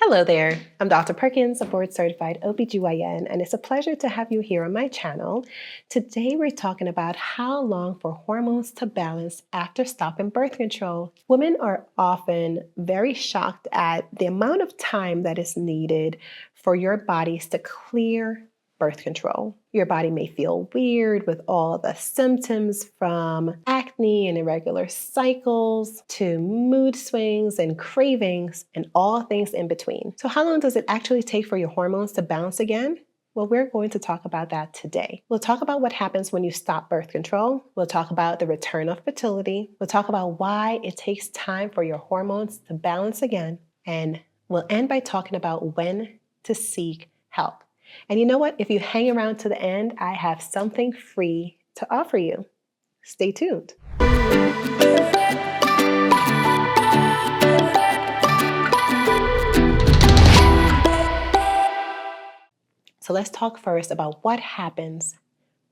Hello there, I'm Dr. Perkins, a board-certified OBGYN, and it's a pleasure to have you here on my channel. Today we're talking about how long for hormones to balance after stopping birth control. Women are often very shocked at the amount of time that is needed for your bodies to clear birth control. Your body may feel weird with all the symptoms from acne and irregular cycles to mood swings and cravings and all things in between. So how long does it actually take for your hormones to balance again? Well, we're going to talk about that today. We'll talk about what happens when you stop birth control. We'll talk about the return of fertility. We'll talk about why it takes time for your hormones to balance again. And we'll end by talking about when to seek help. And you know what? If you hang around to the end, I have something free to offer you. Stay tuned. So let's talk first about what happens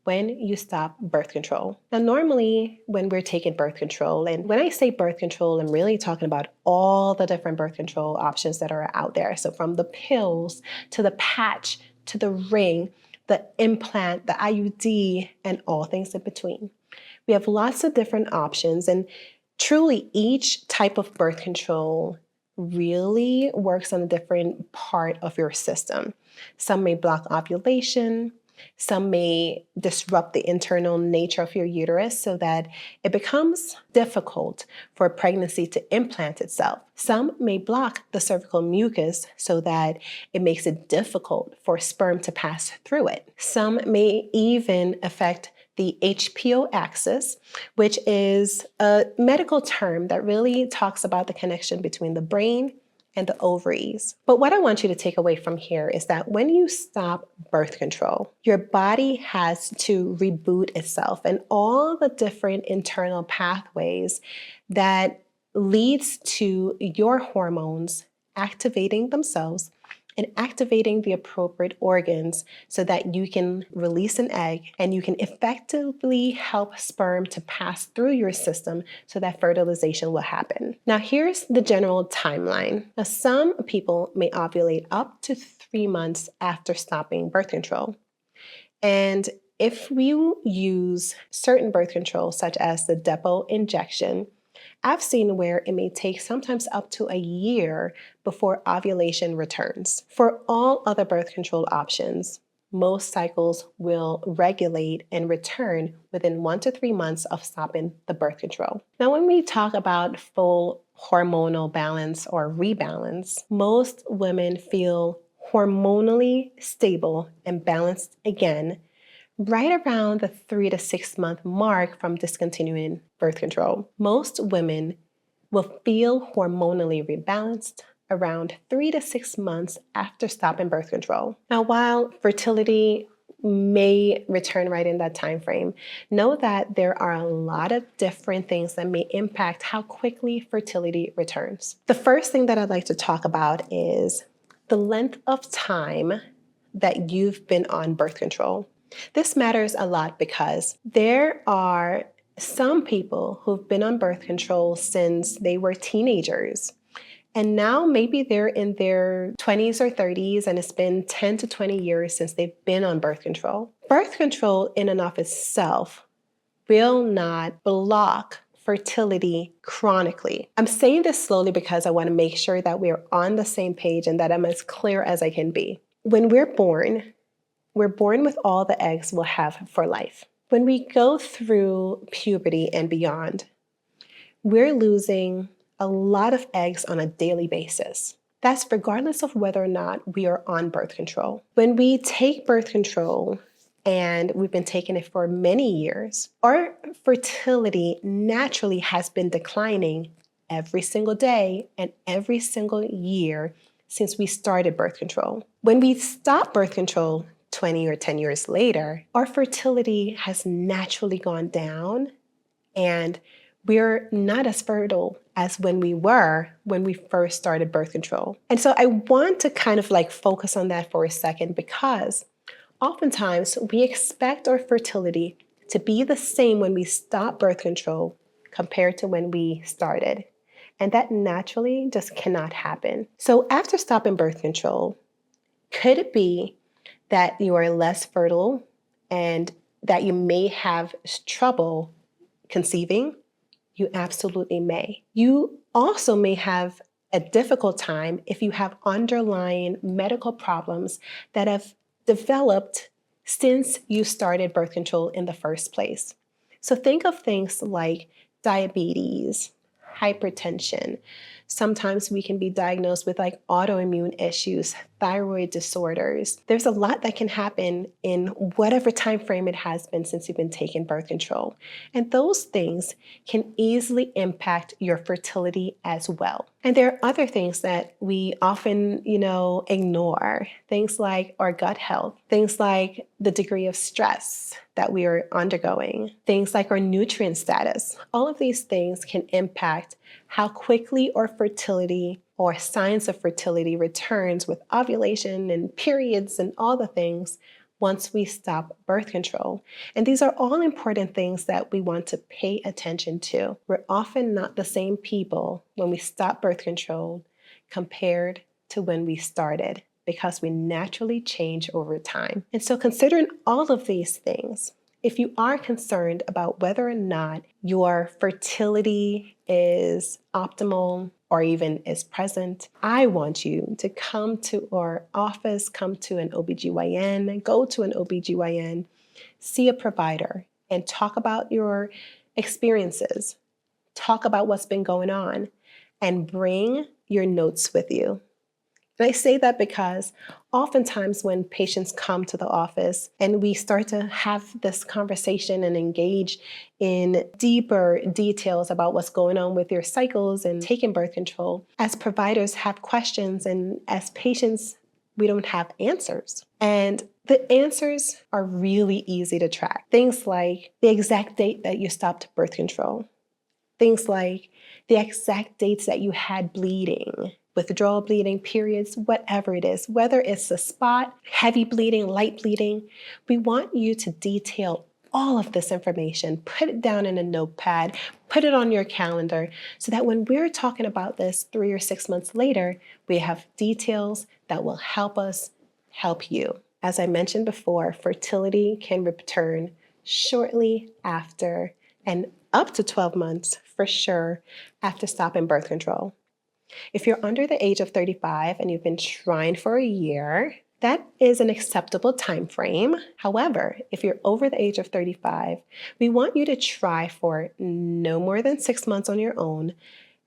when you stop birth control. Now, normally when we're taking birth control, and when I say birth control, I'm really talking about all the different birth control options that are out there. So from the pills to the patch, to the ring, the implant, the IUD, and all things in between. We have lots of different options, and truly each type of birth control really works on a different part of your system. Some may block ovulation, some may disrupt the internal nature of your uterus so that it becomes difficult for pregnancy to implant itself. Some may block the cervical mucus so that it makes it difficult for sperm to pass through it. Some may even affect the HPO axis, which is a medical term that really talks about the connection between the brain and the ovaries. But what I want you to take away from here is that when you stop birth control, your body has to reboot itself, and all the different internal pathways that leads to your hormones activating themselves and activating the appropriate organs so that you can release an egg and you can effectively help sperm to pass through your system so that fertilization will happen. Now, here's the general timeline. Now, some people may ovulate up to 3 months after stopping birth control. And if we use certain birth control, such as the depot injection, I've seen where it may take sometimes up to a year before ovulation returns. For all other birth control options, most cycles will regulate and return within 1 to 3 months of stopping the birth control. Now, when we talk about full hormonal balance or rebalance, most women feel hormonally stable and balanced again right around the 3 to 6 month mark from discontinuing birth control. Most women will feel hormonally rebalanced around 3 to 6 months after stopping birth control. Now, while fertility may return right in that time frame, know that there are a lot of different things that may impact how quickly fertility returns. The first thing that I'd like to talk about is the length of time that you've been on birth control. This matters a lot because there are some people who've been on birth control since they were teenagers. And now maybe they're in their 20s or 30s and it's been 10 to 20 years since they've been on birth control. Birth control in and of itself will not block fertility chronically. I'm saying this slowly because I want to make sure that we're on the same page and that I'm as clear as I can be. When we're born with all the eggs we'll have for life. When we go through puberty and beyond, we're losing a lot of eggs on a daily basis. That's regardless of whether or not we are on birth control. When we take birth control, and we've been taking it for many years, our fertility naturally has been declining every single day and every single year since we started birth control. When we stop birth control 20 or 10 years later, our fertility has naturally gone down and we're not as fertile as when we were when we first started birth control. And so I want to kind of focus on that for a second because oftentimes we expect our fertility to be the same when we stop birth control compared to when we started. And that naturally just cannot happen. So after stopping birth control, could it be that you are less fertile and that you may have trouble conceiving? You absolutely may. You also may have a difficult time if you have underlying medical problems that have developed since you started birth control in the first place. So think of things like diabetes, hypertension. Sometimes we can be diagnosed with like autoimmune issues, thyroid disorders. There's a lot that can happen in whatever time frame it has been since you've been taking birth control. And those things can easily impact your fertility as well. And there are other things that we often, ignore. Things like our gut health, things like the degree of stress that we are undergoing, things like our nutrient status. All of these things can impact how quickly our fertility or signs of fertility returns with ovulation and periods and all the things once we stop birth control. And these are all important things that we want to pay attention to. We're often not the same people when we stop birth control compared to when we started, because we naturally change over time. And so considering all of these things, if you are concerned about whether or not your fertility is optimal or even is present, I want you to come to our office, come to an OBGYN, go to an OBGYN, see a provider, and talk about your experiences, talk about what's been going on, and bring your notes with you. And I say that because oftentimes when patients come to the office and we start to have this conversation and engage in deeper details about what's going on with your cycles and taking birth control, as providers have questions and as patients, we don't have answers. And the answers are really easy to track. Things like the exact date that you stopped birth control. Things like the exact dates that you had bleeding, withdrawal bleeding, periods, whatever it is, whether it's a spot, heavy bleeding, light bleeding, we want you to detail all of this information, put it down in a notepad, put it on your calendar, so that when we're talking about this 3 or 6 months later, we have details that will help us help you. As I mentioned before, fertility can return shortly after and up to 12 months for sure after stopping birth control. If you're under the age of 35 and you've been trying for a year, that is an acceptable time frame. However, if you're over the age of 35, we want you to try for no more than 6 months on your own.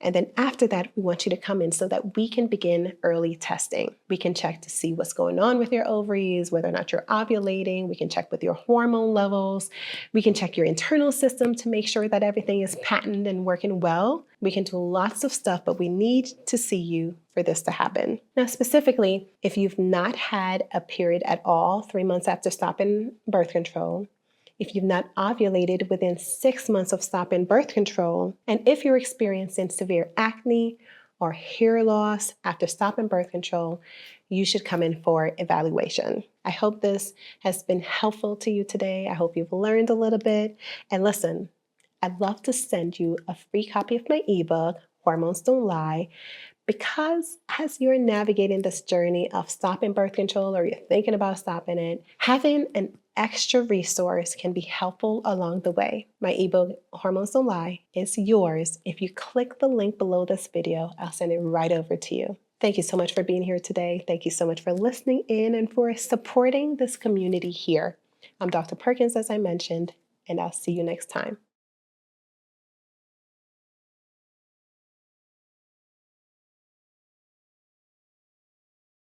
And then after that, we want you to come in so that we can begin early testing. We can check to see what's going on with your ovaries, whether or not you're ovulating. We can check with your hormone levels. We can check your internal system to make sure that everything is patterned and working well. We can do lots of stuff, but we need to see you for this to happen. Now, specifically, if you've not had a period at all 3 months after stopping birth control, if you've not ovulated within 6 months of stopping birth control, and if you're experiencing severe acne or hair loss after stopping birth control, you should come in for evaluation. I hope this has been helpful to you today. I hope you've learned a little bit. And listen, I'd love to send you a free copy of my ebook, Hormones Don't Lie, because as you're navigating this journey of stopping birth control or you're thinking about stopping it, having an extra resource can be helpful along the way. My ebook, Hormones Don't Lie, is yours. If you click the link below this video, I'll send it right over to you. Thank you so much for being here today. Thank you so much for listening in and for supporting this community here. I'm Dr. Perkins, as I mentioned, and I'll see you next time.